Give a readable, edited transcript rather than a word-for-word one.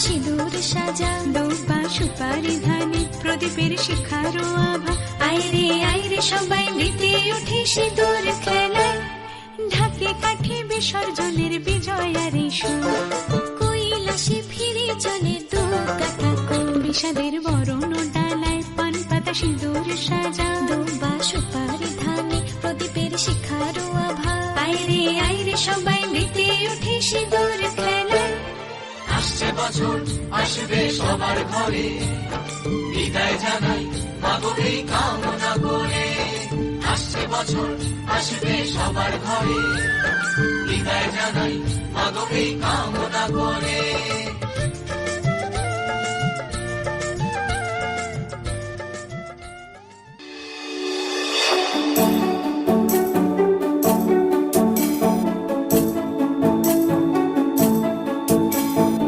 সিঁদুর সাজা, দৌপা সুপারি ধানে প্রদীপের শিখারো আভা। আইরে সবাই মেতে উঠে সিঁদুর খেলায়, ঢাকে কাঠি বিসর্জনের বিজয়ার এই সুর। কৈলাসে ফিরে চলে দু কাটা কুল, বিষাদের বরণ ডালায় পান পাতা সিঁদুর সাজা, দুম্বা সুপারি ধানে প্রদীপের শিখারো আভা। আইরে সবাই মেতে উঠে সিঁদুর খেলায়। আসছে বছর আসবে সবার ঘরে, বিদায় জানাই মাগো এই কামনা করে। আসছে বছর আসবে সবার ঘরে, বিদায় জানাই মাগো এই কামনা করে।